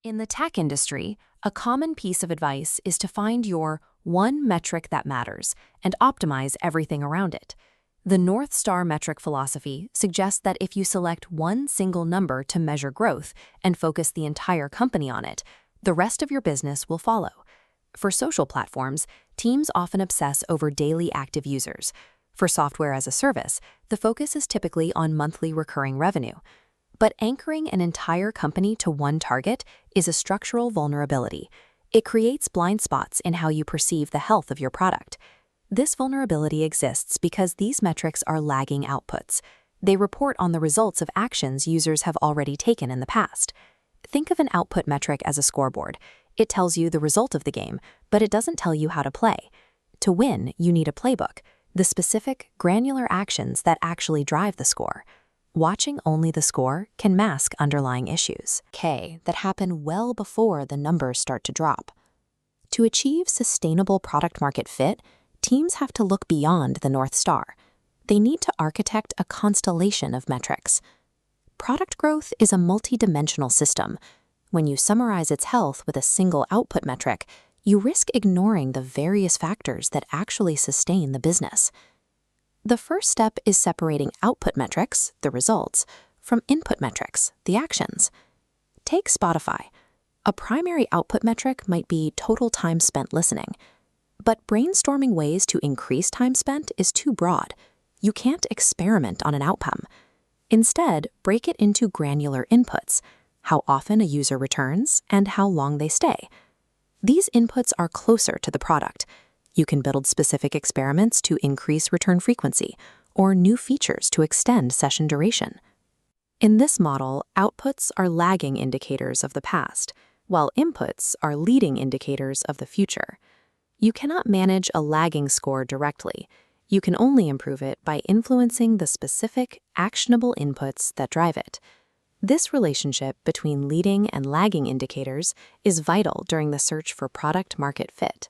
In the tech industry, a common piece of advice is to find your one metric that matters and optimize everything around it. The North Star metric philosophy suggests that if you select one single number to measure growth and focus the entire company on it, the rest of your business will follow. For social platforms, teams often obsess over daily active users. For software as a service, the focus is typically on monthly recurring revenue. But anchoring an entire company to one target is a structural vulnerability. It creates blind spots in how you perceive the health of your product. This vulnerability exists because these metrics are lagging outputs. They report on the results of actions users have already taken in the past. Think of an output metric as a scoreboard. It tells you the result of the game, but it doesn't tell you how to play. To win, you need a playbook, the specific, granular actions that actually drive the score. Watching only the score can mask underlying issues, that happen well before the numbers start to drop. To achieve sustainable product-market fit, teams have to look beyond the North Star. They need to architect a constellation of metrics. Product growth is a multidimensional system. When you summarize its health with a single output metric, you risk ignoring the various factors that actually sustain the business. The first step is separating output metrics, the results, from input metrics, the actions. Take Spotify. A primary output metric might be total time spent listening. But brainstorming ways to increase time spent is too broad. You can't experiment on an outcome. Instead, break it into granular inputs, how often a user returns and how long they stay. These inputs are closer to the product. You can build specific experiments to increase return frequency or new features to extend session duration. In this model, outputs are lagging indicators of the past, while inputs are leading indicators of the future. You cannot manage a lagging score directly. You can only improve it by influencing the specific, actionable inputs that drive it. This relationship between leading and lagging indicators is vital during the search for product-market fit.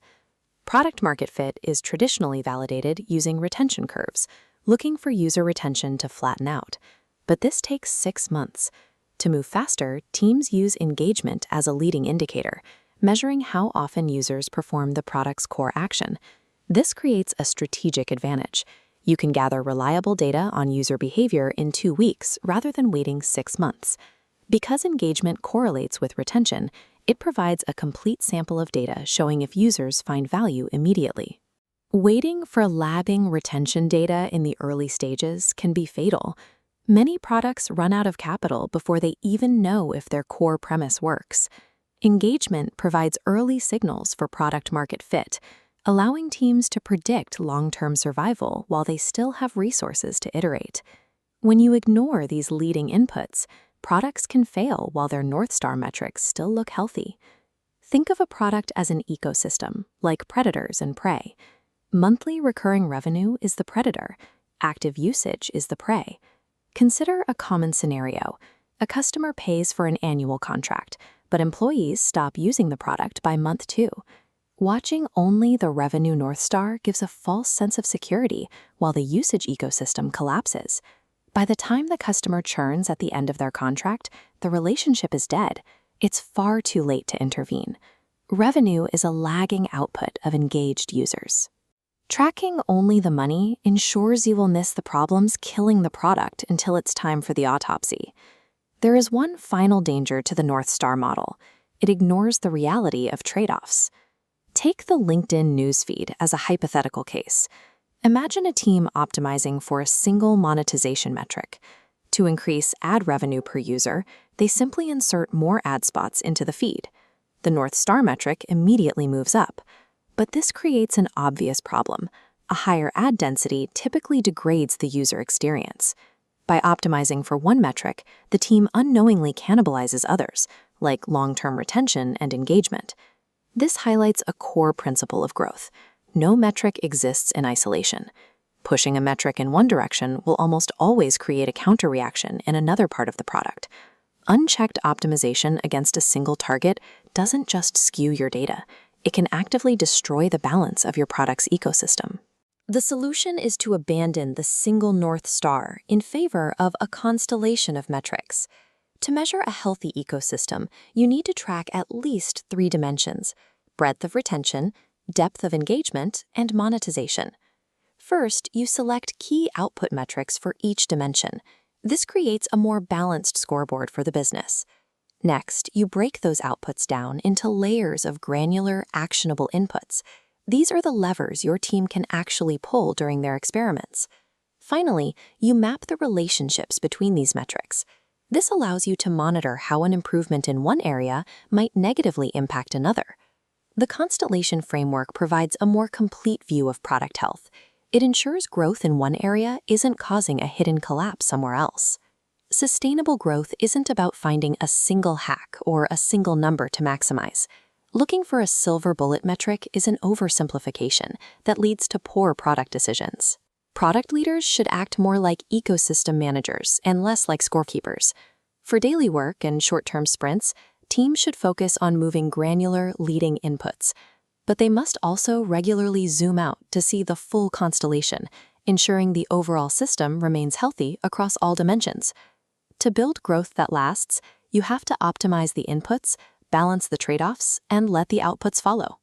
Product-market fit is traditionally validated using retention curves, looking for user retention to flatten out. But this takes 6 months. To move faster, teams use engagement as a leading indicator, measuring how often users perform the product's core action. This creates a strategic advantage. You can gather reliable data on user behavior in 2 weeks rather than waiting 6 months. Because engagement correlates with retention, it provides a complete sample of data showing if users find value immediately. Waiting for lagging retention data in the early stages can be fatal. Many products run out of capital before they even know if their core premise works. Engagement provides early signals for product-market fit, allowing teams to predict long-term survival while they still have resources to iterate. When you ignore these leading inputs, products can fail while their North Star metrics still look healthy. Think of a product as an ecosystem, like predators and prey. Monthly recurring revenue is the predator. Active usage is the prey. Consider a common scenario. A customer pays for an annual contract, but employees stop using the product by month 2. Watching only the revenue North Star gives a false sense of security while the usage ecosystem collapses. By the time the customer churns at the end of their contract, the relationship is dead. It's far too late to intervene. Revenue is a lagging output of engaged users. Tracking only the money ensures you will miss the problems killing the product until it's time for the autopsy. There is one final danger to the North Star model. It ignores the reality of trade-offs. Take the LinkedIn newsfeed as a hypothetical case. Imagine a team optimizing for a single monetization metric. To increase ad revenue per user, they simply insert more ad spots into the feed. The North Star metric immediately moves up. But this creates an obvious problem. A higher ad density typically degrades the user experience. By optimizing for one metric, the team unknowingly cannibalizes others, like long-term retention and engagement. This highlights a core principle of growth. No metric exists in isolation. Pushing a metric in one direction will almost always create a counter-reaction in another part of the product. Unchecked optimization against a single target doesn't just skew your data. It can actively destroy the balance of your product's ecosystem. The solution is to abandon the single North Star in favor of a constellation of metrics. To measure a healthy ecosystem, you need to track at least 3 dimensions: breadth of retention, depth of engagement, and monetization. First, you select key output metrics for each dimension. This creates a more balanced scoreboard for the business. Next, you break those outputs down into layers of granular, actionable inputs. These are the levers your team can actually pull during their experiments. Finally, you map the relationships between these metrics. This allows you to monitor how an improvement in one area might negatively impact another. The Constellation framework provides a more complete view of product health. It ensures growth in one area isn't causing a hidden collapse somewhere else. Sustainable growth isn't about finding a single hack or a single number to maximize. Looking for a silver bullet metric is an oversimplification that leads to poor product decisions. Product leaders should act more like ecosystem managers and less like scorekeepers. For daily work and short-term sprints, teams should focus on moving granular, leading inputs. But they must also regularly zoom out to see the full constellation, ensuring the overall system remains healthy across all dimensions. To build growth that lasts, you have to optimize the inputs, balance the trade-offs, and let the outputs follow.